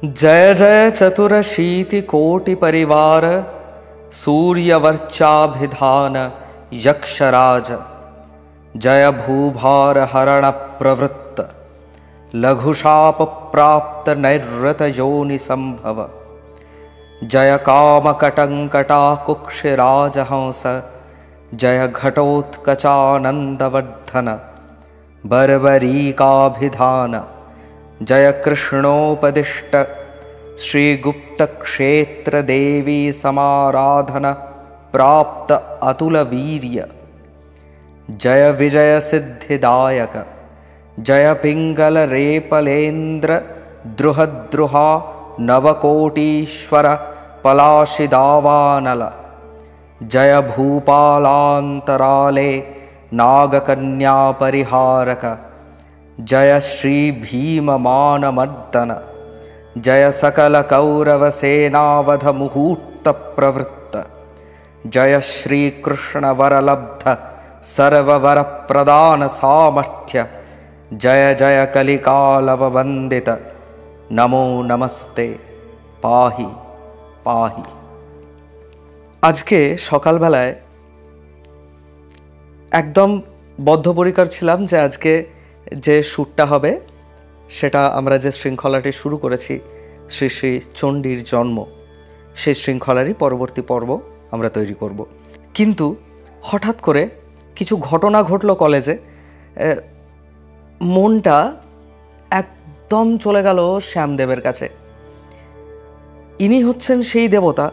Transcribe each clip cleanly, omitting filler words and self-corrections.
जय जय चतुरशीति कोटि परिवार सूर्यवर्चाभिधान यक्षराज। जय भूभार हरण प्रवृत्त लघुशाप प्राप्त नैरृत योनि संभव। जय काम कटंकटा कुक्षिराज हंस जय घटोत्कचानंदवर्धन बर्बरीकाभिधान। जय कृष्णोपदिष्ट श्रीगुप्त क्षेत्र देवी समाराधन प्राप्त अतुल वीर्य। जय विजय सिद्धिदायक जय पिंगल रेपलेन्द्र द्रुहद्रुहा नवकोटीश्वर पलाशिदावानल। जय भूपालांतराले नागकन्या परिहारक। जय श्री भीममानमर्दन। जय सकल कौरव सेनावध मुहूर्त प्रवृत्त। जय श्री कृष्ण वरलब्ध सर्ववर प्रदान सामर्थ्य। जय जय कलिकालव वंदित नमो नमस्ते पाहि पाहि। আজকে সকালবেলায় একদম বদ্ধপরিকর ছিলাম যে আজকে যে শ্যুটটা হবে সেটা আমরা যে শৃঙ্খলাটি শুরু করেছি শ্রী শ্রী চণ্ডীর জন্ম, সেই শৃঙ্খলারই পরবর্তী পর্ব আমরা তৈরি করব। কিন্তু হঠাৎ করে কিছু ঘটনা ঘটল কলেজে, মনটা একদম চলে গেল শ্যামদেবের কাছে। ইনি হচ্ছেন সেই দেবতা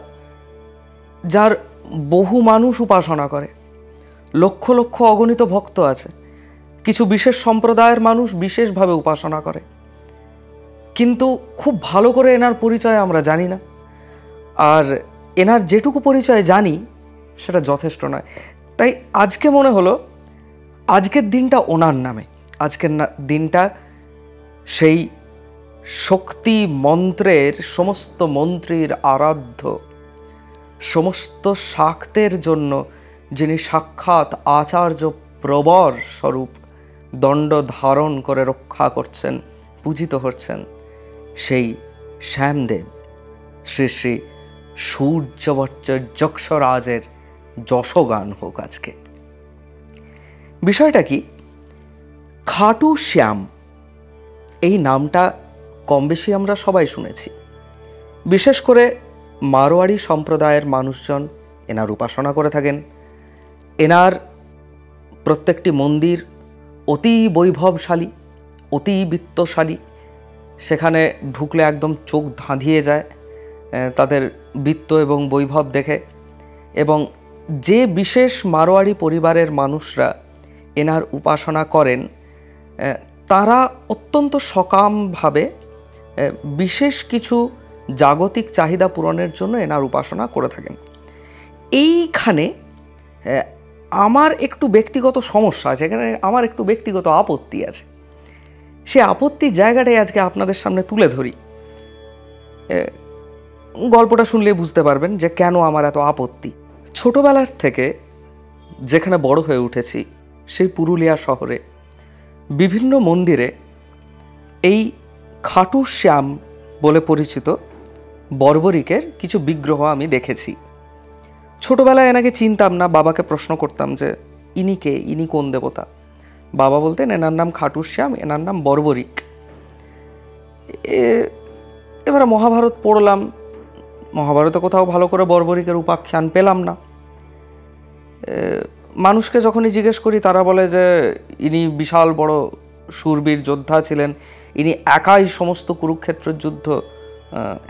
যার বহু মানুষ উপাসনা করে, লক্ষ লক্ষ অগণিত ভক্ত আছে, কিছু বিশেষ সম্প্রদায়ের মানুষ বিশেষভাবে উপাসনা করে, কিন্তু খুব ভালো করে এনার পরিচয় আমরা জানি না। আর এনার যেটুকু পরিচয় জানি সেটা যথেষ্ট নয়। তাই আজকে মনে হলো আজকের দিনটা ওনার নামে, আজকের দিনটা সেই শক্তি মন্ত্রের সমস্ত মন্ত্রীর আরাধ্য, সমস্ত শাক্তের জন্য যিনি সাক্ষাৎ আচার্য প্রবর স্বরূপ দণ্ড ধারণ করে রক্ষা করছেন, পূজিত হচ্ছেন, সেই শ্যামদেব শ্রী শ্রী সূর্যবর্চ যক্ষরাজের যশগান হোক আজকে। বিষয়টা কি, খাটু শ্যাম এই নামটা কম বেশি আমরা সবাই শুনেছি। বিশেষ করে মারোয়াড়ি সম্প্রদায়ের মানুষজন এনার উপাসনা করে থাকেন। এনার প্রত্যেকটি মন্দির অতি বৈভবশালী, অতি বিত্তশালী, সেখানে ঢুকলে একদম চোখ ধাঁধিয়ে যায় তাদের বিত্ত এবং বৈভব দেখে। এবং যে বিশেষ মারোয়াড়ি পরিবারের মানুষরা এনার উপাসনা করেন তারা অত্যন্ত সকামভাবে বিশেষ কিছু জাগতিক চাহিদা পূরণের জন্য এনার উপাসনা করে থাকেন। এইখানে আমার একটু ব্যক্তিগত সমস্যা আছে, এখানে আমার একটু ব্যক্তিগত আপত্তি আছে। সে আপত্তির জায়গাটাই আজকে আপনাদের সামনে তুলে ধরি। গল্পটা শুনলে বুঝতে পারবেন যে কেন আমার এত আপত্তি। ছোটবেলার থেকে যেখানে বড় হয়ে উঠেছি সেই পুরুলিয়া শহরে বিভিন্ন মন্দিরে এই খাটু শ্যাম বলে পরিচিত বর্বরিকের কিছু বিগ্রহ আমি দেখেছি। ছোটবেলায় এনাকে চিনতাম না, বাবাকে প্রশ্ন করতাম যে ইনি কে, ইনি কোন দেবতা। বাবা বলতেন এনার নাম খাটু শ্যাম, এনার নাম বর্বরিক। এবারে মহাভারত পড়লাম, মহাভারতে কোথাও ভালো করে বর্বরিকের উপাখ্যান পেলাম না। মানুষকে যখনই জিজ্ঞেস করি তারা বলে যে ইনি বিশাল বড় শূরবীর যোদ্ধা ছিলেন, ইনি একাই সমস্ত কুরুক্ষেত্রের যুদ্ধ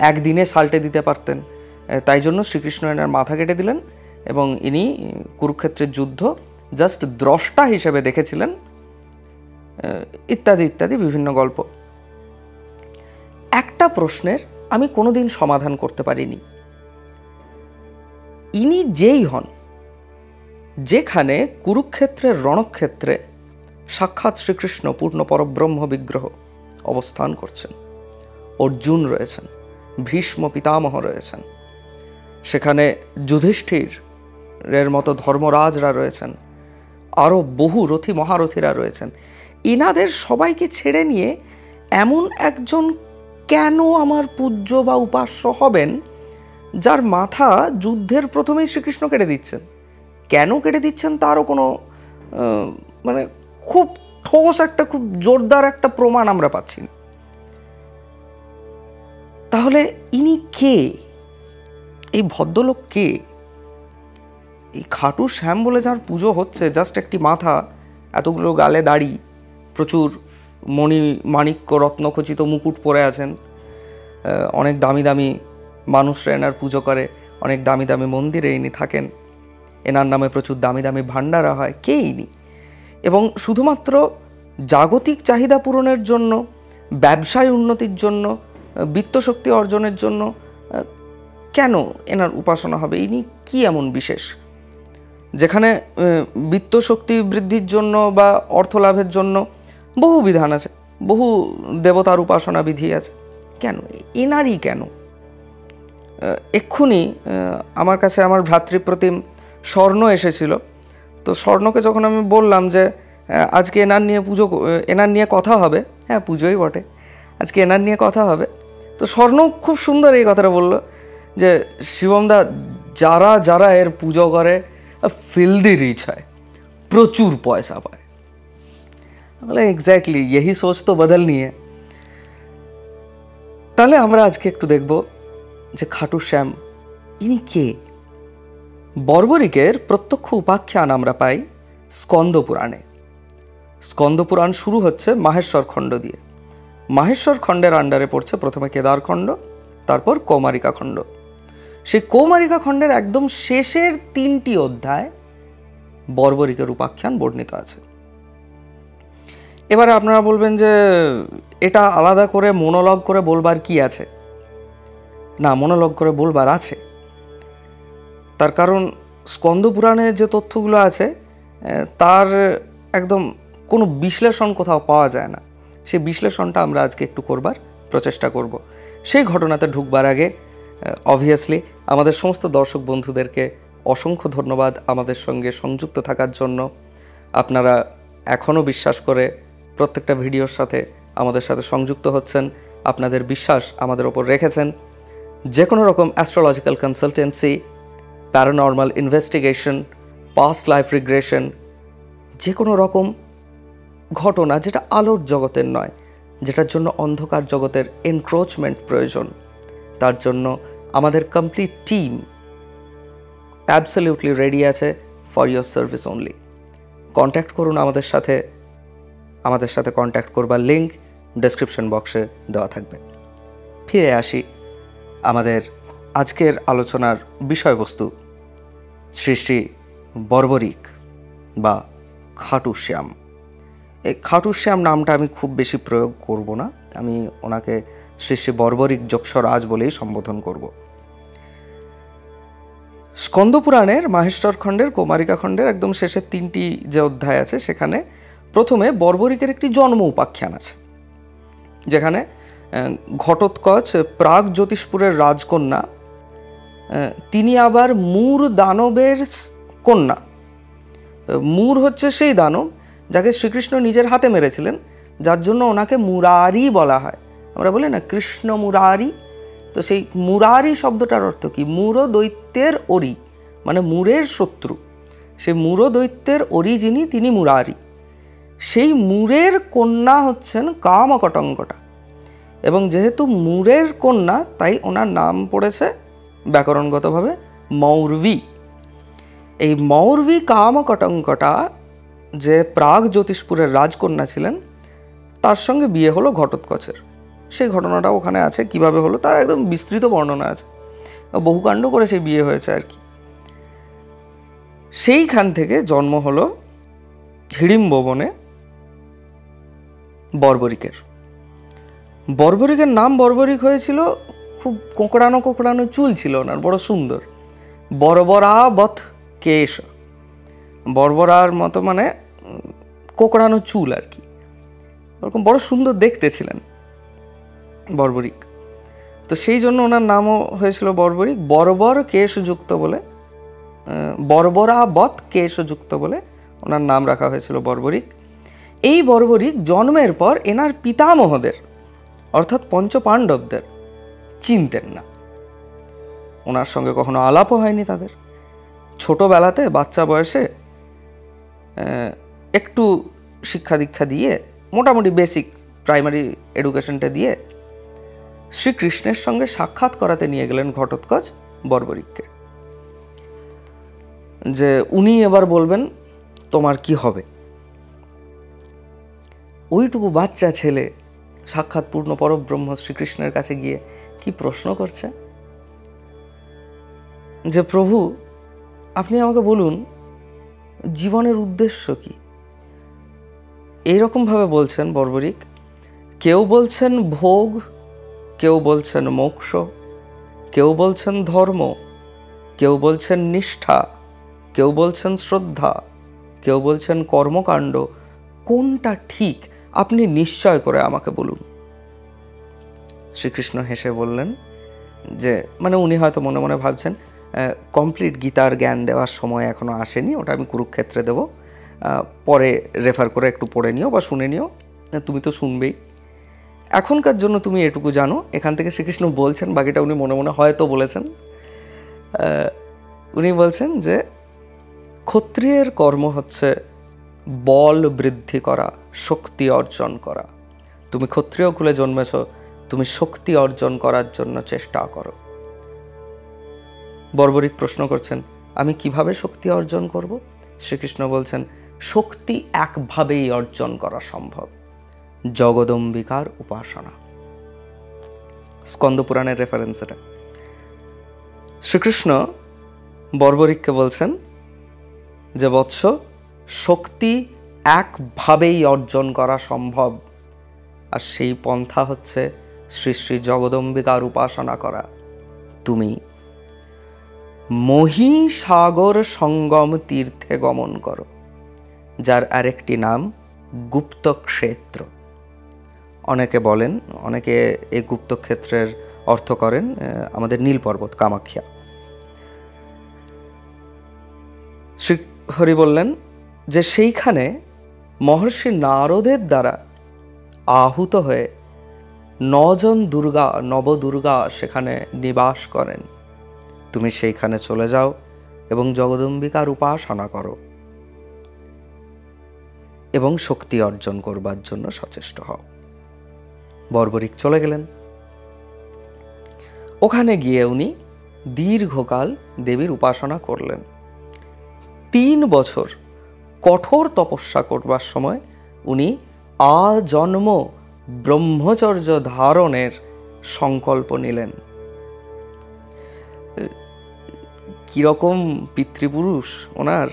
একদিনে সাল্টে দিতে পারতেন, তাই জন্য শ্রীকৃষ্ণ এনার মাথা কেটে দিলেন এবং ইনি কুরুক্ষেত্রের যুদ্ধ জাস্ট দ্রষ্টা হিসেবে দেখেছিলেন, ইত্যাদি ইত্যাদি বিভিন্ন গল্প। একটা প্রশ্নের আমি কোনোদিন সমাধান করতে পারিনি। ইনি যেই হন, যেখানে কুরুক্ষেত্রের রণক্ষেত্রে সাক্ষাৎ শ্রীকৃষ্ণ পূর্ণ পরব্রহ্ম বিগ্রহ অবস্থান করছেন, অর্জুন রয়েছেন, ভীষ্ম পিতামহ রয়েছেন, সেখানে যুধিষ্ঠিরের মতো ধর্মরাজরা রয়েছেন, আরও বহু রথী মহারথীরা রয়েছেন। ইনাদের সবাইকে ছেড়ে নিয়ে এমন একজন কেন আমার পূজ্য বা উপাস্য হবেন যার মাথা যুদ্ধের প্রথমেই শ্রীকৃষ্ণ কেটে দিচ্ছেন? কেন কেটে দিচ্ছেন তারও কোনো মানে খুব ঠোস একটা, খুব জোরদার একটা প্রমাণ আমরা পাচ্ছি না। তাহলে ইনি কে? এই ভদ্রলোক কে? এই খাটু শ্যাম বলে যার পুজো হচ্ছে, জাস্ট একটি মাথা, এতগুলো গালে দাড়ি, প্রচুর মাণিক্য রত্নখচিত মুকুট পরে আছেন, অনেক দামি দামি মানুষরা এনার পুজো করে, অনেক দামি দামি মন্দিরে ইনি থাকেন, এনার নামে প্রচুর দামি দামি ভাণ্ডারা হয়। কে ইনি? এবং শুধুমাত্র জাগতিক চাহিদা পূরণের জন্য, ব্যবসায় উন্নতির জন্য, বিত্তশক্তি অর্জনের জন্য কেন এনার উপাসনা হবে? ইনি কি এমন বিশেষ যেখানে বিত্তশক্তি বৃদ্ধির জন্য বা অর্থ লাভের জন্য বহু বিধান আছে, বহু দেবতার উপাসনা বিধি আছে, কেন এনারই কেন? এক্ষুনি আমার কাছে আমার ভ্রাতৃপ্রতিম স্বর্ণ এসেছিল। তো স্বর্ণকে যখন আমি বললাম যে আজকে এনার নিয়ে কথা হবে, হ্যাঁ পুজোই বটে, আজকে এনার নিয়ে কথা হবে, তো স্বর্ণ খুব সুন্দর এই কথাটা বললো যে শিবমদা, যারা যারা এর পুজো করে ফিল্দি রিচ হয়, প্রচুর পয়সা পায়। বলে এক্স্যাক্টলি यही सोच तो बदलनी है। তাহলে আমরা আজকে একটু দেখব যে খাটু শ্যাম ইনি কে। বর্বরিকের প্রত্যক্ষ উপাখ্যান আমরা পাই স্কন্দ পুরাণে। স্কন্দ পুরাণ শুরু হচ্ছে মাহেশ্বর খণ্ড দিয়ে। মাহেশ্বর খণ্ডের আন্ডারে পড়ছে প্রথমে কেদার খণ্ড, তারপর কৌমারিকা খণ্ড। সেই কৌমারিকা খণ্ডের একদম শেষের 3টি অধ্যায় বর্বরিকের উপাখ্যান বর্ণিত আছে। এবারে আপনারা বলবেন যে এটা আলাদা করে মনোলগ করে বলবার কি আছে? না, মনোলগ করে বলবার আছে। তার কারণ স্কন্দ পুরাণে যে তথ্যগুলো আছে তার একদম কোনো বিশ্লেষণ কোথাও পাওয়া যায় না। সেই বিশ্লেষণটা আমরা আজকে একটু করবার প্রচেষ্টা করব। সেই ঘটনাতে ঢুকবার আগে অবভিয়াসলি আমাদের সমস্ত দর্শক বন্ধুদেরকে অসংখ্য ধন্যবাদ আমাদের সঙ্গে সংযুক্ত থাকার জন্য। আপনারা এখনও বিশ্বাস করে প্রত্যেকটা ভিডিওর সাথে আমাদের সাথে সংযুক্ত হচ্ছেন, আপনাদের বিশ্বাস আমাদের ওপর রেখেছেন। যে কোনো রকম astrological consultancy, paranormal investigation, past life regression, যে কোনো রকম ঘটনা যেটা আলোর জগতের নয়, যেটার জন্য অন্ধকার জগতের এনক্রোচমেন্ট প্রয়োজন, তার জন্য আমাদের কমপ্লিট টিম অ্যাবসলিউটলি রেডি আছে for your service only. Contact করুন আমাদের সাথে। আমাদের সাথে কন্ট্যাক্ট করবার লিঙ্ক ডেসক্রিপশন বক্সে দেওয়া থাকবে। ফিরে আসি আমাদের আজকের আলোচনার বিষয়বস্তু, শ্রী শ্রী বর্বরিক বা খাটু শ্যাম। এই খাটু শ্যাম নামটা আমি খুব বেশি প্রয়োগ করব না, আমি ওনাকে শ্রী শ্রী বর্বরিক যক্ষরাজ বলেই সম্বোধন করব। স্কন্দ পুরাণের মাহেশ্বর খণ্ডের, কৌমারিকা খণ্ডের একদম শেষের 3টি যে অধ্যায় আছে সেখানে প্রথমে বর্বরিকের একটি জন্ম উপাখ্যান আছে, যেখানে ঘটোৎকচ প্রাগ জ্যোতিষপুরের রাজকন্যা, তিনি আবার মূর দানবের কন্যা। মূর হচ্ছে সেই দানব যাকে শ্রীকৃষ্ণ নিজের হাতে মেরেছিলেন, যার জন্য ওনাকে মুরারি বলা হয়। আমরা বলি না কৃষ্ণ মুরারি, তো সেই মুরারি শব্দটার অর্থ কি? মূর দৈত্যের অরি, মানে মূরের শত্রু। সেই মূর দৈত্যের অরি যিনি, তিনি মুরারি। সেই মূরের কন্যা হচ্ছেন কামকটঙ্কটা, এবং যেহেতু মূরের কন্যা তাই ওনার নাম পড়েছে ব্যাকরণগতভাবে মৌর্বী। এই মৌর্বী কামকটঙ্কটা যে প্রাগ জ্যোতিষপুরের রাজকন্যা ছিলেন, তার সঙ্গে বিয়ে হলো ঘটোৎকচের। সেই ঘটনাটা ওখানে আছে, কিভাবে হলো তার একদম বিস্তৃত বর্ণনা আছে, বহুকাণ্ড করে সেই বিয়ে হয়েছে আর কি। সেইখান থেকে জন্ম হলো হিড়িম্ব বনে বর্বরিকের। বর্বরিকের নাম বর্বরিক হয়েছিল, খুব কোঁকড়ানো কোঁকড়ানো চুল ছিল ওনার, বড় সুন্দর, বর্বরাবৎ কেশ, বর্বরার মতো মানে কোঁকড়ানো চুল আর কি, ওরকম বড় সুন্দর দেখতে ছিলেন বর্বরিক। তো সেই জন্য ওনার নামও হয়েছিল বর্বরিক। বর্বর কেশযুক্ত বলে, বর্বরাবৎ কেশযুক্ত বলে ওনার নাম রাখা হয়েছিল বর্বরিক। এই বর্বরিক জন্মের পর এনার পিতামহদের অর্থাৎ পঞ্চপাণ্ডবদের চিনতেন না। ওনার সঙ্গে কখনো আলাপও হয়নি তাদের। ছোটোবেলাতে বাচ্চা বয়সে একটু শিক্ষা দীক্ষা দিয়ে, মোটামুটি বেসিক প্রাইমারি এডুকেশনটা দিয়ে শ্রীকৃষ্ণের সঙ্গে সাক্ষাৎ করাতে নিয়ে গেলেন ঘটোৎকচ বর্বরিককে, যে উনি এবার বলবেন তোমার কি হবে। ওইটুকু বাচ্চা ছেলে সাক্ষাৎ পূর্ণ পরব্রহ্ম শ্রীকৃষ্ণের কাছে গিয়ে কি প্রশ্ন করছে, যে প্রভু আপনি আমাকে বলুন জীবনের উদ্দেশ্য কি। এইরকমভাবে বলছেন বর্বরিক। কেউ বলছেন ভোগ, কেউ বলছেন মোক্ষ, কেউ বলছেন ধর্ম, কেউ বলছেন নিষ্ঠা, কেউ বলছেন শ্রদ্ধা, কেউ বলছেন কর্মকাণ্ড। কোনটা ঠিক আপনি নিশ্চয় করে আমাকে বলুন। শ্রীকৃষ্ণ হেসে বললেন যে, মানে উনি হয়তো মনে মনে ভাবছেন কমপ্লিট গীতার জ্ঞান দেওয়ার সময় এখনো আসেনি, ওটা আমি কুরুক্ষেত্রে দেব, পরে রেফার করে একটু পড়ে নিও বা শুনে নিও, তুমি তো শুনবেই। এখনকার জন্য তুমি এটুকু জানো, এখান থেকে শ্রীকৃষ্ণ বলছেন, বাকিটা উনি মনে মনে হয়তো বলেছেন। উনি বলছেন যে ক্ষত্রিয়ের কর্ম হচ্ছে বল বৃদ্ধি করা, শক্তি অর্জন করা। তুমি ক্ষত্রিয় কুলে জন্মেছ, তুমি শক্তি অর্জন করার জন্য চেষ্টা করো। বর্বরিক প্রশ্ন করছেন, আমি কিভাবে শক্তি অর্জন করব? শ্রীকৃষ্ণ বলছেন, শক্তি একভাবেই অর্জন করা সম্ভব, জগদম্বিকার উপাসনা। স্কন্দ পুরাণের রেফারেন্স এটা। শ্রীকৃষ্ণ বর্বরিককে বলছেন যে বৎস, শক্তি একভাবেই অর্জন করা সম্ভব, আর সেই পন্থা হচ্ছে শ্রী শ্রী জগদম্বিকার উপাসনা করা। তুমি মহীসাগর সঙ্গম তীর্থে গমন করো, যার আরেকটি নাম গুপ্তক্ষেত্র। অনেকে বলেন, অনেকে এই গুপ্তক্ষেত্রের অর্থ করেন আমাদের নীল পর্বত কামাখ্যা। শ্রীহরি বললেন যে সেইখানে মহর্ষি নারদের দ্বারা আহুত হয়ে 9 জন দুর্গা, নবদুর্গা সেখানে নিবাস করেন। তুমি সেইখানে চলে যাও এবং জগদম্বিকার উপাসনা করো এবং শক্তি অর্জন করবার জন্য সচেষ্ট হও। বর্বরিক চলে গেলেন। ওখানে গিয়ে উনি দীর্ঘকাল দেবীর উপাসনা করলেন। 3 বছর কঠোর তপস্যা করবার সময় উনি আজন্ম ব্রহ্মচর্য ধারণের সংকল্প নিলেন। কিরকম পিতৃপুরুষ ওনার,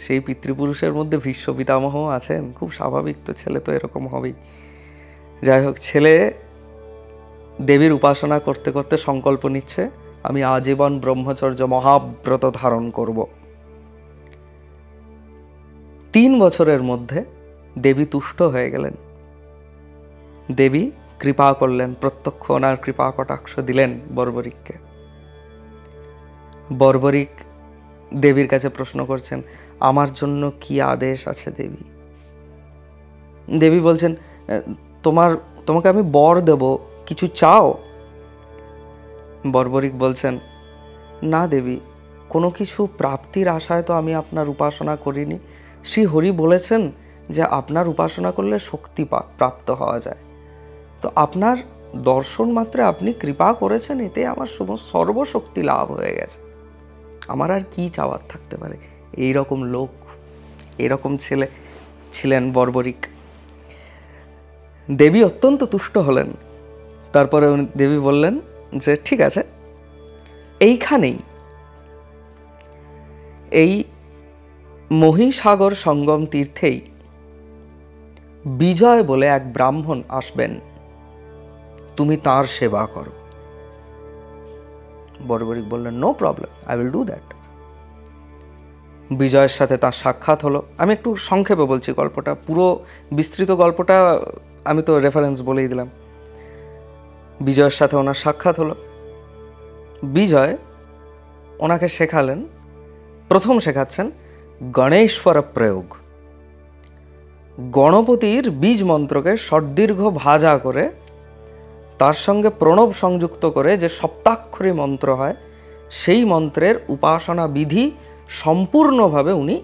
সেই পিতৃপুরুষের মধ্যে ভীষ্ম পিতামহ আছেন, খুব স্বাভাবিক, তো ছেলে তো এরকম হবেই। যাই হোক, ছেলে দেবীর উপাসনা করতে করতে সংকল্প নিচ্ছে, আমি আজীবন ব্রহ্মচর্য মহাব্রত ধারণ করব। 3 বছরের মধ্যে দেবী তুষ্ট হয়ে গেলেন। দেবী কৃপা করলেন, প্রত্যক্ষ ওনার কৃপা কটাক্ষ দিলেন বর্বরিককে। বর্বরিক দেবীর কাছে প্রশ্ন করছেন, আমার জন্য কি আদেশ আছে দেবী? দেবী বলছেন, তোমাকে আমি বর দেব, কিছু চাও? বর্বরিক বলছেন, না দেবী, কোনো কিছু প্রাপ্তির আশায় তো আমি আপনার উপাসনা করিনি। শ্রী হরি বলেছেন যে আপনার উপাসনা করলে শক্তি প্রাপ্ত হওয়া যায়, তো আপনার দর্শন মাত্রে আপনি কৃপা করেছেন, এতে আমার সর্বশক্তি লাভ হয়ে গেছে, আমার আর কি চাওয়ার থাকতে পারে। এইরকম লোক, এরকম ছেলে ছিলেন বর্বরিক। দেবী অত্যন্ত তুষ্ট হলেন। তারপরে দেবী বললেন যে ঠিক আছে, এইখানেই এই মহীসাগর সঙ্গম তীর্থেই বিজয় বলে এক ব্রাহ্মণ আসবেন, তুমি তার সেবা করো। বর্বরিক বললেন, no problem, I will do that. বিজয়ের সাথে তার সাক্ষাৎ হলো। আমি একটু সংক্ষেপে বলছি গল্পটা, পুরো বিস্তৃত গল্পটা আমি তো রেফারেন্স বলেই দিলাম। বিজয়ের সাথে ওনার সাক্ষাৎ হলো। বিজয় ওনাকে শেখালেন, প্রথম শেখাচ্ছেন গণেশ্বর প্রয়োগ। গণপতির বীজ মন্ত্রকে সদীর্ঘ ভাজা করে তার সঙ্গে প্রণব সংযুক্ত করে যে সপ্তাক্ষরী মন্ত্র হয়, সেই মন্ত্রের উপাসনা বিধি সম্পূর্ণভাবে উনি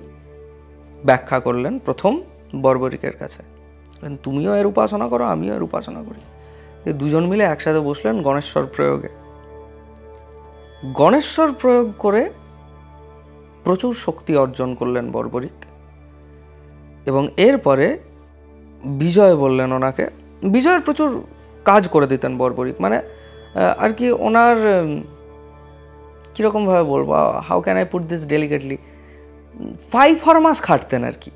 ব্যাখ্যা করলেন প্রথম বর্বরিকের কাছে। তুমিও এর উপাসনা করো, আমিও এর উপাসনা করি। দুজন মিলে একসাথে বসলেন গণেশ্বর প্রয়োগে। গণেশ্বর প্রয়োগ করে প্রচুর শক্তি অর্জন করলেন বর্বরিক। এবং এরপরে বিজয় বললেন ওনাকে, বিজয়ের প্রচুর কাজ করে দিতেন বর্বরিক, মানে আর কি ওনার কীরকমভাবে বলবো, how can I put this delicately, 5 ফরমাস খাটতেন আর কি।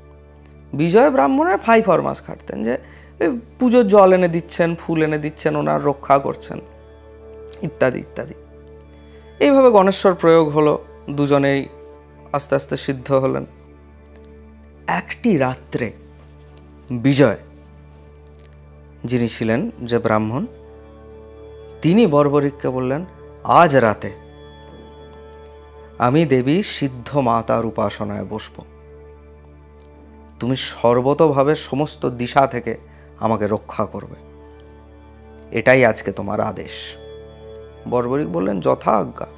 বিজয় ব্রাহ্মণের 5 ফরমাস খাটতেন, যে পুজোর জল এনে দিচ্ছেন, ফুল এনে দিচ্ছেন, ওনার রক্ষা করছেন, ইত্যাদি ইত্যাদি। এইভাবে গণেশ্বর প্রয়োগ হলো, দুজনেই আস্তে আস্তে সিদ্ধ হলেন। একটি রাত্রে বিজয়, যিনি ছিলেন যে ব্রাহ্মণ, তিনি বর্বরিককে বললেন, আজ রাতে আমি দেবী সিদ্ধ মাতার উপাসনায় বসব, তুমি সর্বতোভাবে সমস্ত দিশা থেকে আমাকে রক্ষা করবে, এটাই আজকে তোমার আদেশ। বর্বরিক বললেন, যথা আজ্ঞা,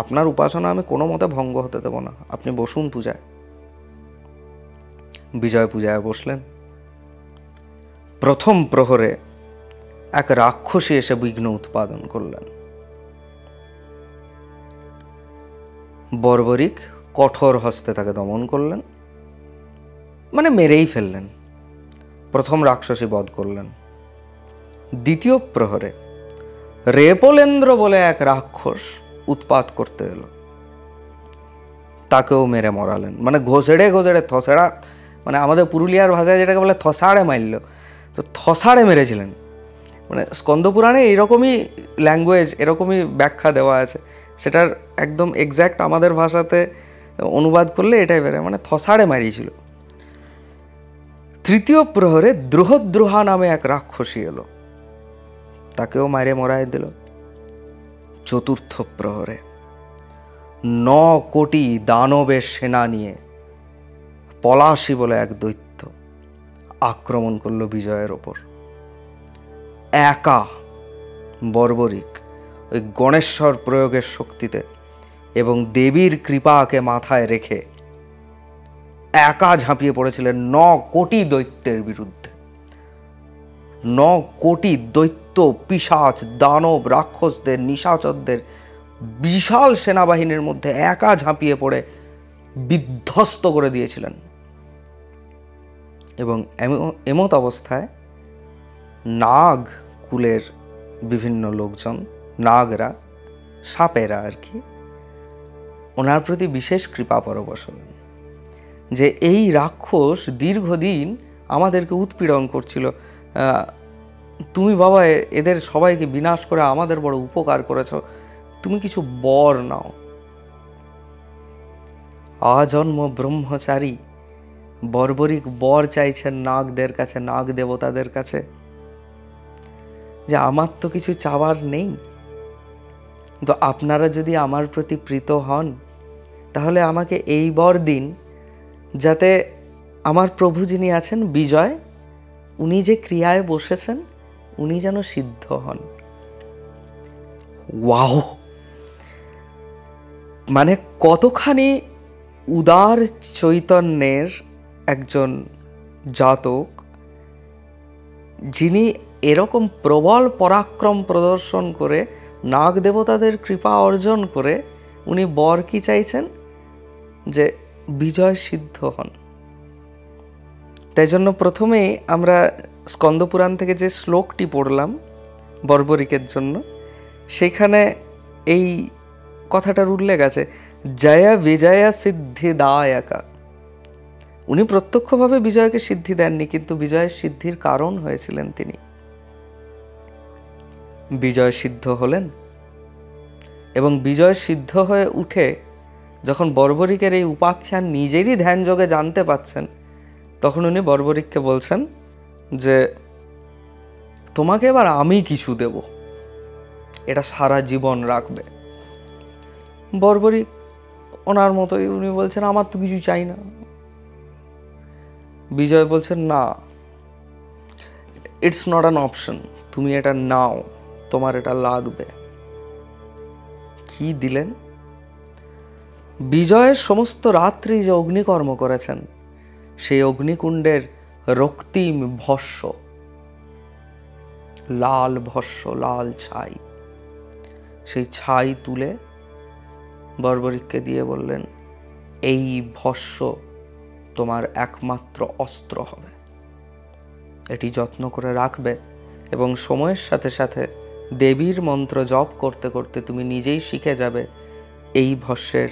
আপনার উপাসনা আমি কোনো মতে ভঙ্গ হতে দেব না, আপনি বসুন পূজায়। বিজয় পূজায় বসলেন। প্রথম প্রহরে এক রাক্ষসী এসে বিঘ্ন উৎপাদন করলেন। বর্বরিক কঠোর হস্তে তাকে দমন করলেন, মানে মেরেই ফেললেন। প্রথম রাক্ষসী বধ করলেন। দ্বিতীয় প্রহরে রেপলেন্দ্র বলে এক রাক্ষস উৎপাত করতে এলো, তাকেও মেরে মরালেন, মানে ঘোষেড়ে ঘোষেড়ে থসেড়া, মানে আমাদের পুরুলিয়ার ভাষায় যেটাকে বলে থসাড়ে মারল, তো থসাড়ে মেরেছিলেন। মানে স্কন্দপুরাণে এইরকমই ল্যাঙ্গুয়েজ, এরকমই ব্যাখ্যা দেওয়া আছে, সেটার একদম এক্স্যাক্ট আমাদের ভাষাতে অনুবাদ করলে এটাই বেরোয়, মানে থসাড়ে মারিয়েছিল। তৃতীয় প্রহরে দ্রুহদ্রুহা নামে এক রাক্ষসী এলো, তাকেও মারে মরায় দিল। চতুর্থ প্রহরে 9 কোটি দানবের সেনা নিয়ে পলাশী বলে এক দৈত্য আক্রমণ করলো বিজয়ের ওপর। একা বর্বরিক ওই গণেশ্বর প্রয়োগের শক্তিতে এবং দেবীর কৃপাকে মাথায় রেখে একা ঝাঁপিয়ে পড়েছিলেন 9 কোটি দৈত্যের বিরুদ্ধে। 9 কোটি দৈত্য, পিশাচ, দানব, রাক্ষসদের, নিশাচরদের বিশাল সেনাবাহিনীর মধ্যে একা ঝাঁপিয়ে পড়ে বিধ্বস্ত করে দিয়েছিলেন। এবং এমত অবস্থায় নাগ কুলের বিভিন্ন লোকজন, নাগরা, সাপেরা আর কি, ওনার প্রতি বিশেষ কৃপা পরবশ হলেন, যে এই রাক্ষস দীর্ঘদিন আমাদেরকে উৎপীড়ন করছিল, তুমি বাবা এদের সবাইকে বিনাশ করে আমাদের বড় উপকার করেছ, তুমি কিছু বর নাও। আজন্ম ব্রহ্মচারী বর্বরিক বর চাইছেন নাগদের কাছে, নাগ দেবতাদের কাছে, যে আমার তো কিছু চাওয়ার নেই, কিন্তু আপনারা যদি আমার প্রতি প্রীত হন তাহলে আমাকে এই বর দিন, যাতে আমার প্রভু যিনি আছেন বিজয়, উনি যে ক্রিয়ায় বসেছেন উনি যেন সিদ্ধ হন। ওয়াও, মানে কতখানি উদার চৈতন্যের একজন জাতক, যিনি এরকম প্রবল পরাক্রম প্রদর্শন করে নাগ দেবতাদের কৃপা অর্জন করে উনি বর কি চাইছেন, যে বিজয় সিদ্ধ হন। তাই জন্য প্রথমেই আমরা স্কন্দপুরাণ থেকে যে শ্লোকটি পড়লাম বর্বরিকের জন্য, সেখানে এই কথাটার উল্লেখ আছে, জয় বিজয়া সিদ্ধিদায়কা। উনি প্রত্যক্ষভাবে বিজয়কে সিদ্ধি দেননি, কিন্তু বিজয়ের সিদ্ধির কারণ হয়েছিলেন তিনি। বিজয় সিদ্ধ হলেন এবং বিজয় সিদ্ধ হয়ে উঠে যখন বর্বরিকের এই উপাখ্যান নিজেরই ধ্যানযোগে জানতে পাচ্ছেন, তখন উনি বর্বরিককে বলছেন যে তোমাকে এবার আমি কিছু দেব, এটা সারা জীবন রাখবে। বর্বরিক ওনার মতোই উনি বলছেন আমার তো কিছু চাই না। বিজয় বলছেন না, ইটস নট অ্যান অপশন, তুমি এটা নাও, তোমার এটা লাগবে। কি দিলেন? বিজয়ের সমস্ত রাত্রি যে অগ্নিকর্ম করেছেন, সেই অগ্নিকুণ্ডের রক্তিম ভস্য, লাল ভস্য, লাল ছাই, সেই ছাই তুলে বর্বরিককে দিয়ে বললেন, এই ভস্য তোমার একমাত্র অস্ত্র হবে, এটি যত্ন করে রাখবে এবং সময়ের সাথে সাথে দেবীর মন্ত্র জপ করতে করতে তুমি নিজেই শিখে যাবে এই ভস্যের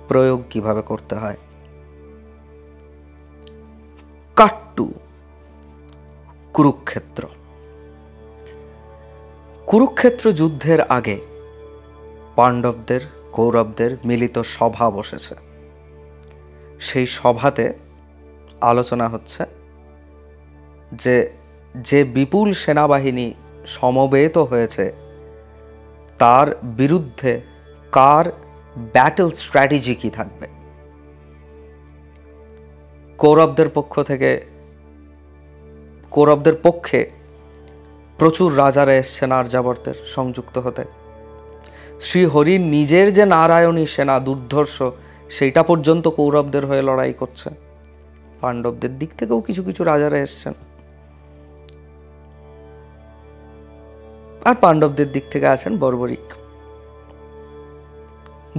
প্রয়োগ কিভাবে করতে হয়। কাট্টু, কুরুক্ষেত্র। কুরুক্ষেত্র যুদ্ধের আগে পাণ্ডবদের কৌরবদের মিলিত সভা বসেছে। সেই সভাতে আলোচনা হচ্ছে যে যে বিপুল সেনাবাহিনী সমবেত হয়েছে তার বিরুদ্ধে কার ব্যাটল স্ট্র্যাটেজি কি থাকবে। কৌরবদের পক্ষে প্রচুর রাজারা এসছেন আর্যাবর্তের সংযুক্ত হতে। শ্রীহরির নিজের যে নারায়ণী সেনা দুর্ধর্ষ, সেইটা পর্যন্ত কৌরবদের হয়ে লড়াই করছে। পাণ্ডবদের দিক থেকেও কিছু কিছু রাজারা এসছেন, আর পাণ্ডবদের দিক থেকে আছেন বর্বরিক।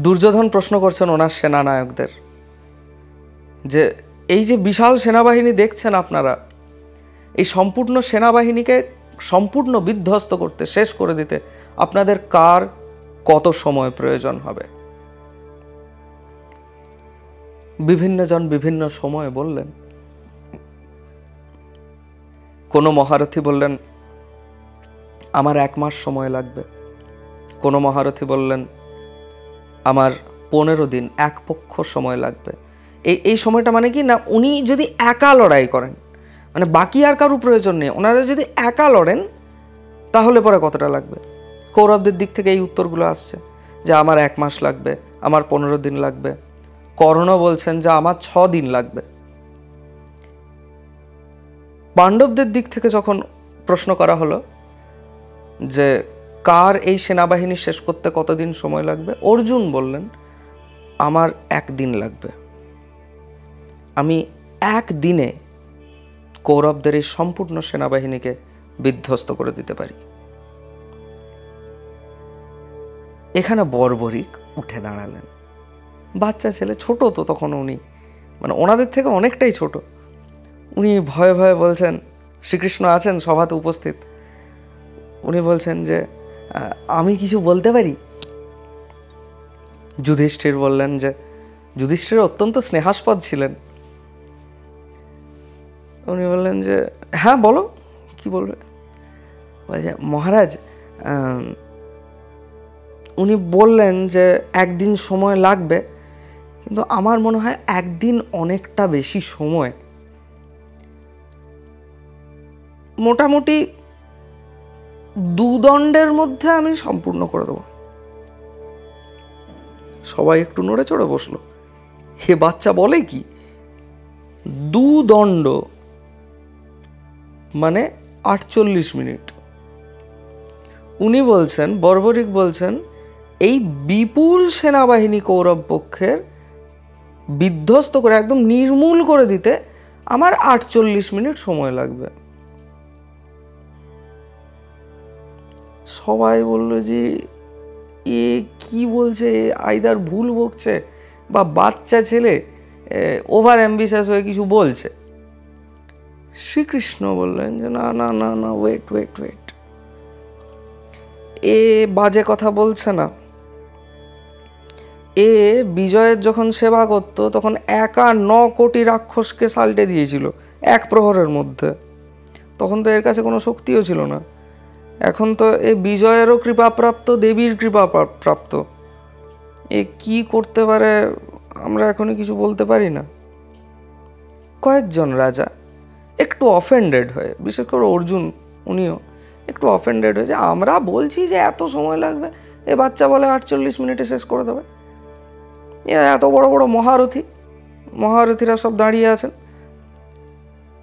দুর্যোধন প্রশ্ন করছেন ওনার সেনানায়কদের যে এই যে বিশাল সেনাবাহিনী দেখছেন আপনারা, এই সম্পূর্ণ সেনাবাহিনীকে সম্পূর্ণ বিধ্বস্ত করতে, শেষ করে দিতে আপনাদের কার কত সময় প্রয়োজন হবে? বিভিন্ন জন বিভিন্ন সময় বললেন। কোনো মহারথী বললেন আমার 1 মাস সময় লাগবে, কোনো মহারথী বললেন আমার 15 দিন, এক পক্ষ সময় লাগবে। এই সময়টা মানে কি না, উনি যদি একা লড়াই করেন, মানে বাকি আর কারো প্রয়োজন নেই, ওনারা যদি একা লড়েন তাহলে পরে কতটা লাগবে? কৌরবদের দিক থেকে এই উত্তরগুলো আসছে যে আমার 1 মাস লাগবে, আমার 15 দিন লাগবে। কর্ণ বলছেন যে আমার 6 দিন লাগবে। পাণ্ডবদের দিক থেকে যখন প্রশ্ন করা হলো যে কার এই সেনাবাহিনী শেষ করতে কতদিন সময় লাগবে, অর্জুন বললেন আমার 1 দিন লাগবে, আমি 1 দিনে কৌরবদের এই সম্পূর্ণ সেনাবাহিনীকে বিধ্বস্ত করে দিতে পারি। এখানে বর্বরিক উঠে দাঁড়ালেন। বাচ্চা ছেলে, ছোট তো তখন উনি, মানে ওনাদের থেকে অনেকটাই ছোট। উনি ভয়ে ভয়ে বলছেন, শ্রীকৃষ্ণ আছেন সভাতে উপস্থিত, উনি বলছেন যে আমি কিছু বলতে পারি? যুধিষ্ঠির বললেন যে, যুধিষ্ঠির অত্যন্ত স্নেহাস্পদ ছিলেন, উনি বললেন যে হ্যাঁ বলো, কি বলবে? বলছে মহারাজ, উনি বললেন যে 1 দিন সময় লাগবে, কিন্তু আমার মনে হয় 1 দিন অনেকটা বেশি সময়। মোটামুটি 2 দণ্ডের মধ্যে আমি সম্পূর্ণ করে দেবো। সবাই একটু নড়ে চড়ে বসলো। হে বাচ্চা বলে কি? 2 দণ্ড মানে 48 মিনিট। উনি বলছেন, বর্বরিক বলছেন, এই বিপুল সেনাবাহিনী কৌরব পক্ষের বিধ্বস্ত করে একদম নির্মূল করে দিতে আমার 48 মিনিট সময় লাগবে। সবাই বলল যে এ কি বলছে, আইদার ভুল বকছে বা বাচ্চা ছেলে ওভার অ্যাম্বিশাস হয়ে কিছু বলছে। শ্রীকৃষ্ণ বললেন যে না না না না, ওয়েট ওয়েট ওয়েট, এ বাজে কথা বলছে না। এ বিজয়ের যখন সেবা করত তখন একা 9 কোটি রাক্ষসকে সাল্টে দিয়েছিল 1 প্রহরের মধ্যে। তখন তো এর কাছে কোনো শক্তিও ছিল না। এখন তো এ বিজয়েরও কৃপাপ্রাপ্ত, দেবীর কৃপা প্রাপ্ত। এ কি করতে পারে আমরা এখনই কিছু বলতে পারি না। কয়েকজন রাজা একটু অফেন্ডেড হয়ে, বিশেষ করে অর্জুন, উনিও একটু অফেন্ডেড হয়ে যে আমরা বলছি যে এত সময় লাগবে, এ বাচ্চা বলে 48 মিনিটে শেষ করে দেবে। এত বড় বড় মহারথীরা সব দাঁড়িয়ে আছেন।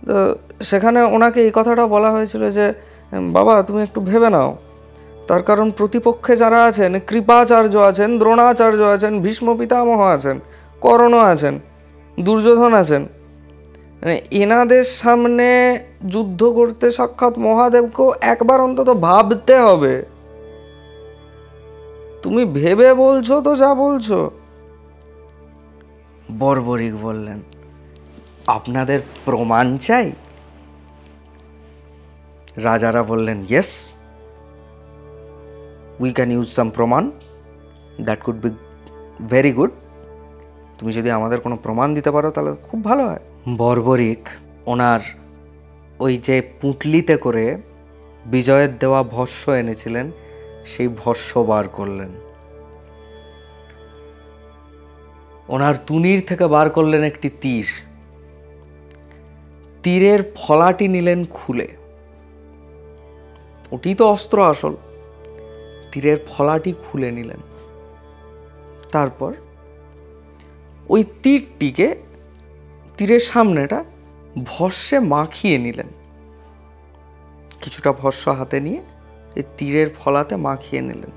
তো সেখানে ওনাকে এই কথাটা বলা হয়েছিল যে বাবা তুমি একটু ভেবে নাও, তার কারণ প্রতিপক্ষে যারা আছেন, কৃপাচার্য আছেন, দ্রোণাচার্য আছেন, ভীষ্ম পিতামহ আছেন, কর্ণ আছেন, দুর্যোধন আছেন, মানে এনাদের সামনে যুদ্ধ করতে সাক্ষাৎ মহাদেবকেও একবার অন্তত ভাবতে হবে। তুমি ভেবে বলছো তো যা বলছো। বর্বরিক বললেন, আপনাদের প্রমাণ চাই? রাজারা বললেন, yes, we can use some প্রমাণ, that could be very good. তুমি যদি আমাদের কোনো প্রমাণ দিতে পারো তাহলে খুব ভালো হয়। বর্বরিক ওনার ওই যে পুঁটলিতে করে বিজয়ের দেওয়া ভস্য এনেছিলেন, সেই ভস্য বার করলেন। ওনার তুনির থেকে বার করলেন একটি তীর। তীরের ফলাটি নিলেন খুলে, ওটি তো অস্ত্র আসল। তীরের ফলাটি খুলে নিলেন। তারপর ওই তীরটিকে, তীরের সামনেটা ভস্যে মাখিয়ে নিলেন। কিছুটা ভস্য হাতে নিয়ে এই তীরের ফলাতে মাখিয়ে নিলেন।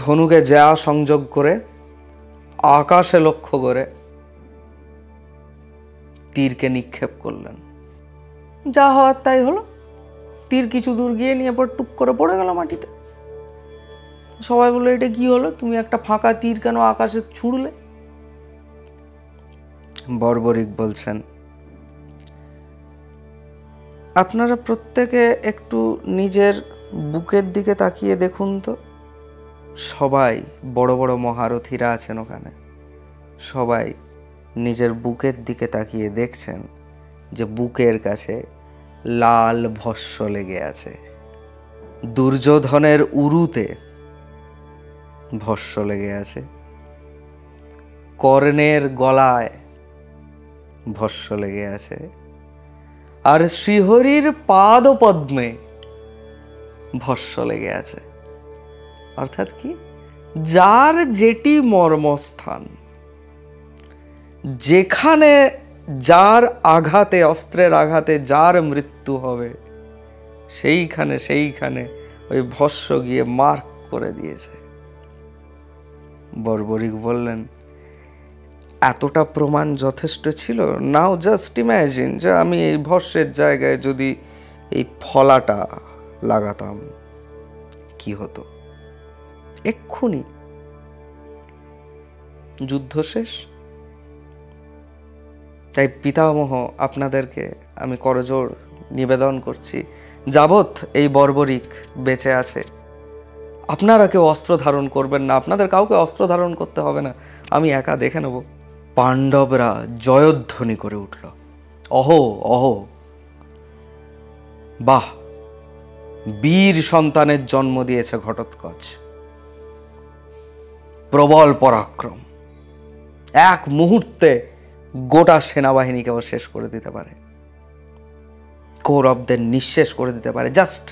ধনুকে যা সংযোগ করে আকাশে লক্ষ্য করে তীরকে নিক্ষেপ করলেন। যা হওয়ার তাই হলো। তীর কিছু দূর গিয়ে নিয়ে পর টুক করে পড়ে গেল মাটিতে। সবাই বললো, এটা কি হলো, তুমি একটা ফাঁকা তীর কেন আকাশে ছুড়লে? বর্বরিক বলছেন, আপনারা প্রত্যেকে একটু নিজের বুকের দিকে তাকিয়ে দেখুন তো। সবাই, বড় বড় মহারথীরা আছেন ওখানে, সবাই নিজের বুকের দিকে তাকিয়ে দেখছেন যে বুকের কাছে লাল ভস্য লেগে আছে। দুর্যোধনের উরুতে ভস্য লেগে আছে, কর্ণের গলায় ভস্য লেগে আছে, আর শ্রীহরির পাদ পদ্মে ভস্য লেগে আছে। অর্থাৎ কি, যার যেটি মর্মস্থান, যেখানে যার আঘাতে, অস্ত্রের আঘাতে যার মৃত্যু হবে, সেইখানে ওই ভস্য গিয়ে মার্ক করে দিয়েছে। বর্বরিক বললেন, এতটা প্রমাণ যথেষ্ট ছিল? নাও জাস্ট ইম্যাজিন যে আমি এই ভস্যের জায়গায় যদি এই ফলাটা লাগাতাম, কি হতো? এক্ষুনি যুদ্ধ শেষ। তাই পিতামহ, আপনাদেরকে আমি করজোড় নিবেদন করছি, যাবৎ এই বর্বরিক বেঁচে আছে আপনারা কেউ অস্ত্র ধারণ করবেন না। আপনাদের কাউকে অস্ত্র ধারণ করতে হবে না, আমি একা দেখে নেব। পাণ্ডবরা জয়ধ্বনি করে উঠল, অহো অহো, বাহ, বীর সন্তানের জন্ম দিয়েছে ঘটোৎকচ। প্রবল পরাক্রম, এক মুহূর্তে গোটা সেনাবাহিনীকে ও শেষ করে দিতে পারে, কৌরবদের নিঃশেষ করে দিতে পারে, জাস্ট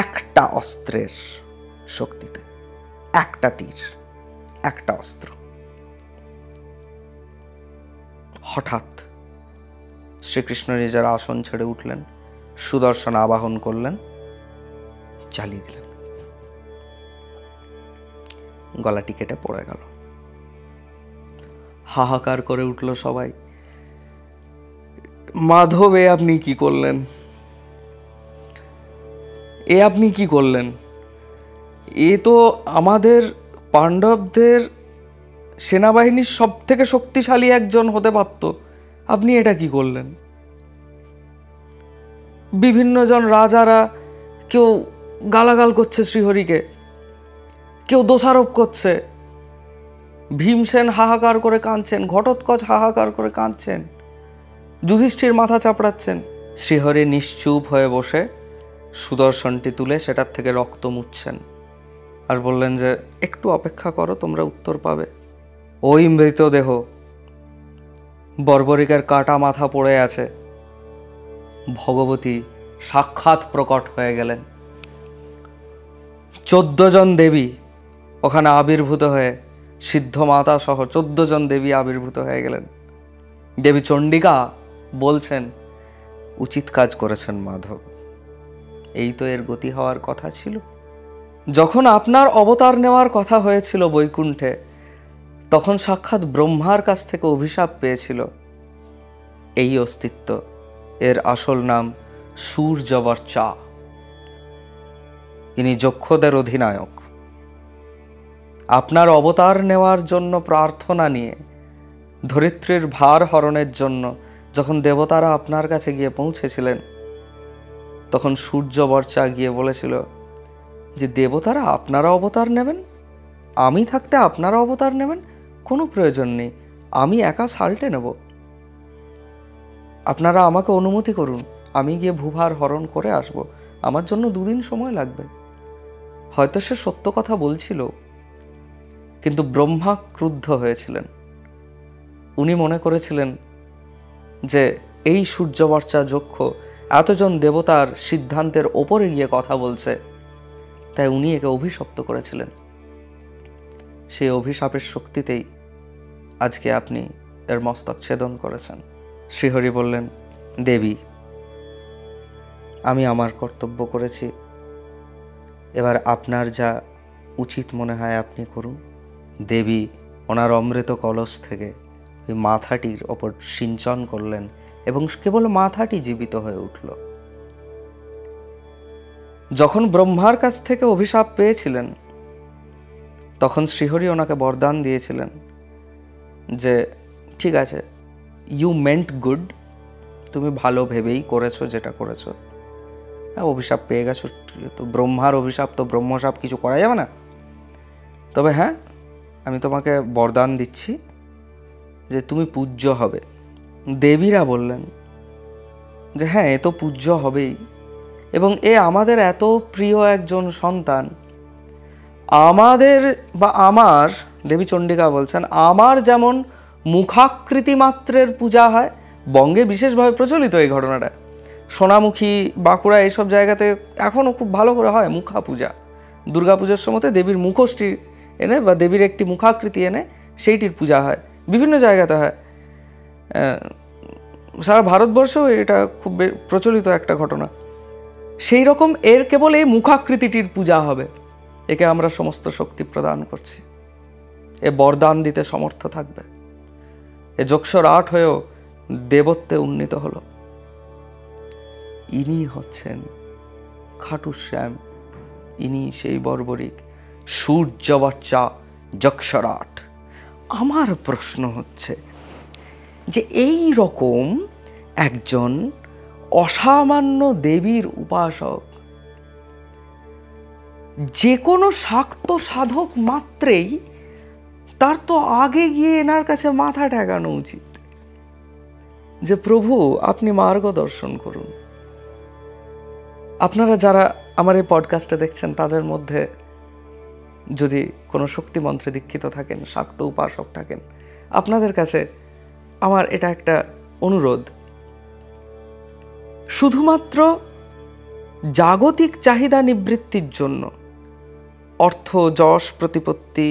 একটা অস্ত্রের শক্তিতে, একটা তীর, একটা অস্ত্র। হঠাৎ শ্রীকৃষ্ণ নিজের আসন ছেড়ে উঠলেন, সুদর্শন আবাহন করলেন, চালিয়ে দিলেন। গলাটি কেটে পড়ে গেল। হাহাকার করে উঠল সবাই, মাধব, এ আপনি কি করলেন? এ আপনি কি করলেন? এ তো আমাদের পাণ্ডবদের সেনাবাহিনীর সব থেকে শক্তিশালী একজন হতে পারত, আপনি এটা কি করলেন? বিভিন্ন জন রাজারা কেউ গালাগাল করছে শ্রীহরিকে, কেউ দোষারোপ করছে। ভীমসেন হাহাকার করে কাঁদছেন, ঘটোৎকচ হাহাকার করে কাঁদছেন, যুধিষ্ঠির মাথা চাপড়াচ্ছেন। শ্রীহরি নিশ্চুপ হয়ে বসে সুদর্শনটি তুলে সেটার থেকে রক্ত মুছছেন আর বললেন যে, একটু অপেক্ষা করো, তোমরা উত্তর পাবে। ওই মৃতদেহ, বর্বরিকের কাটা মাথা পড়ে আছে, ভগবতী সাক্ষাৎ প্রকট হয়ে গেলেন। 14 জন দেবী ওখানে আবির্ভূত হয়ে, সিদ্ধ মাতা সহ 14 জন দেবী আবির্ভূত হয়ে গেলেন। দেবী চণ্ডিকা বলছেন, উচিত কাজ করেছেন মাধব। এই তো এর গতি হওয়ার কথা ছিল। যখন আপনার অবতার নেওয়ার কথা হয়েছিল বৈকুণ্ঠে, তখন সাক্ষাৎ ব্রহ্মার কাছ থেকে অভিশাপ পেয়েছিল এই অস্তিত্ব। এর আসল নাম সূর্যবর্চা। ইনি যক্ষদের অধিনায়ক। আপনার অবতার নেওয়ার জন্য প্রার্থনা নিয়ে, ধরিত্রীর ভার হরণের জন্য যখন দেবতারা আপনার কাছে গিয়ে পৌঁছেছিলেন, তখন সূর্যবর্চা গিয়ে বলেছিল যে দেবতারা আপনারা অবতার নেবেন, আমি থাকতে আপনারা অবতার নেবেন, কোনো প্রয়োজন নেই, আমি একা সাল্টে নেব। আপনারা আমাকে অনুমতি করুন, আমি গিয়ে ভূভার হরণ করে আসব, আমার জন্য 2 দিন সময় লাগবে। হয়তো সে সত্য কথা বলছিল, কিন্তু ব্রহ্মা ক্রুদ্ধ হয়েছিলেন। উনি মনে করেছিলেন যে এই সূর্যবর্চা যক্ষ এতজন দেবতার সিদ্ধান্তের ওপরে গিয়ে কথা বলছে, তাই উনি একে অভিশপ্ত করেছিলেন। সেই অভিশাপের শক্তিতেই আজকে আপনি এর মস্তক ছেদন করেছেন। শ্রীহরি বললেন, দেবী, আমি আমার কর্তব্য করেছি, এবার আপনার যা উচিত মনে হয় আপনি করুন। দেবী ওনার অমৃত কলস থেকে ওই মাথাটির ওপর সিঞ্চন করলেন এবং কেবল মাথাটি জীবিত হয়ে উঠল। যখন ব্রহ্মার কাছ থেকে অভিশাপ পেয়েছিলেন, তখন শ্রীহরি ওনাকে বরদান দিয়েছিলেন যে ঠিক আছে, ইউ মেন্ট গুড, তুমি ভালো ভেবেই করেছো যেটা করেছো। অভিশাপ পেয়ে গেছো, তো ব্রহ্মার অভিশাপ তো ব্রহ্মশাপ, কিছু করা যাবে না। তবে হ্যাঁ, আমি তোমাকে বরদান দিচ্ছি যে তুমি পূজ্য হবে। দেবীরা বললেন যে হ্যাঁ, এ তো পূজ্য হবেই, এবং এ আমাদের এত প্রিয় একজন সন্তান। আমাদের বা আমার, দেবী চণ্ডিকা বলছেন, আমার যেমন মুখাকৃতি মাত্রের পূজা হয়, বঙ্গে বিশেষভাবে প্রচলিত এই ঘটনাটা, সোনামুখী, বাঁকুড়া এইসব জায়গাতে এখনও খুব ভালো করে হয় মুখা পূজা। দুর্গাপুজোর সময়তে দেবীর মুখোশটি এনে বা দেবীর একটি মুখাকৃতি এনে সেইটির পূজা হয়, বিভিন্ন জায়গাতে হয়। সারা ভারতবর্ষেও এটা খুব প্রচলিত একটা ঘটনা। সেই রকম এর কেবল এই মুখাকৃতিটির পূজা হবে। একে আমরা সমস্ত শক্তি প্রদান করছি, এ বরদান দিতে সমর্থ থাকবে। এ যক্ষরাট হয়েও দেবত্বে উন্নীত হলো। ইনি হচ্ছেন খাটুশ্যাম, ইনি সেই বর্বরিক সূর্যবর্চা যক্ষরাট। আমার প্রশ্ন হচ্ছে যে এই রকম একজন অসামান্য দেবীর উপাসক যে কোনো শাক্ত সাধক মাত্রেই তার তো আগে গিয়ে এনার কাছে মাথা ঠেকানো উচিত যে প্রভু আপনি মার্গদর্শন করুন। আপনারা যারা আমার এই পডকাস্টে দেখছেন, তাদের মধ্যে যদি কোনো শক্তিমন্ত্রে দীক্ষিত থাকেন, শাক্ত উপাসক থাকেন, আপনাদের কাছে আমার এটা একটা অনুরোধ, শুধুমাত্র জাগতিক চাহিদা নিবৃত্তির জন্য, অর্থ, যশ, প্রতিপত্তি,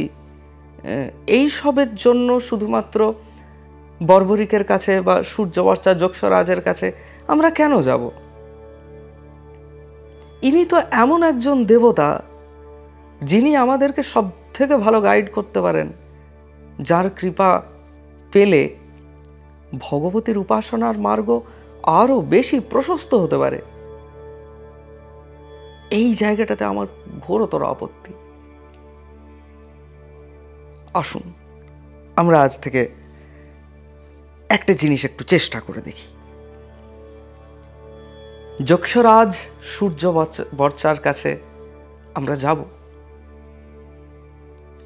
এই সবের জন্য শুধুমাত্র বর্বরিকের কাছে বা সূর্যবর্চা যক্ষরাজের কাছে আমরা কেন যাব? ইনি তো এমন একজন দেবতা যিনি আমাদেরকে সব থেকে ভালো গাইড করতে পারেন, যার কৃপা পেলে ভগবতীর উপাসনার মার্গ আরো বেশি প্রশস্ত হতে পারে। এই জায়গাটাতে আমার ঘোরতর আপত্তি। আসুন আমরা আজ থেকে একটা জিনিস একটু চেষ্টা করে দেখি। যক্ষরাজ সূর্যবর্চার কাছে আমরা যাব,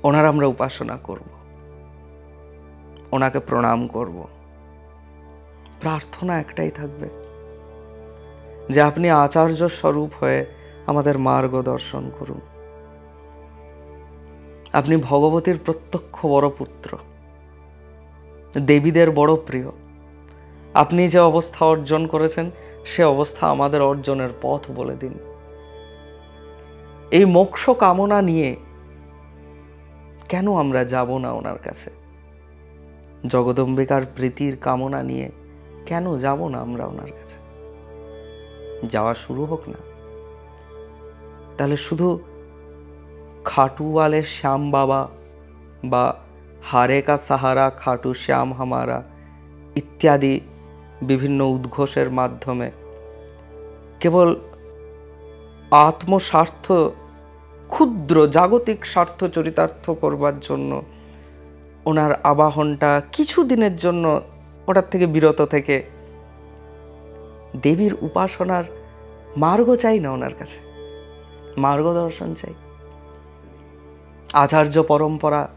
ওনার আমরা উপাসনা করব, ওনাকে প্রণাম করব। প্রার্থনা একটাই থাকবে যে আপনি আচার্য স্বরূপ হয়ে আমাদের মার্গ দর্শন করুন। আপনি ভগবতীর প্রত্যক্ষ বড় পুত্র, দেবীদের বড় প্রিয়। আপনি যে অবস্থা অর্জন করেছেন সে অবস্থা আমাদের অর্জনের পথ বলে দিন। এই মোক্ষ কামনা নিয়ে কেন আমরা যাব না ওনার কাছে? জগদম্বিকার প্রীতির কামনা নিয়ে কেন যাব না আমরা ওনার কাছে? যাওয়া শুরু হোক না। তাহলে শুধু খাটুওয়ালে শ্যাম বাবা বা হারে কা সাহারা খাটু শ্যাম হামারা ইত্যাদি বিভিন্ন উদ্ঘোষের মাধ্যমে কেবল আত্মস্বার্থ, ক্ষুদ্র জাগতিক স্বার্থ চরিতার্থ করবার জন্য ওনার আবাহনটা কিছুদিনের জন্য ওটার থেকে বিরত থেকে দেবীর উপাসনার মার্গ চাই না, ওনার কাছে মার্গদর্শন চাই। আচার্য পরম্পরা,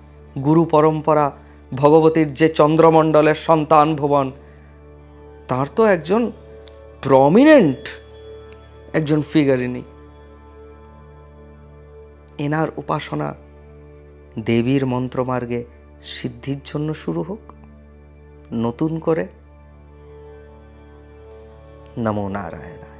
গুরু পরম্পরা, ভগবতীর যে চন্দ্রমণ্ডলের সন্তান ভুবন, তার তো একজন প্রমিনেন্ট একজন ফিগার ইনি। এনার উপাসনা দেবীর মন্ত্রমার্গে সিদ্ধির জন্য শুরু হোক নতুন করে। নমো নারায়ণ।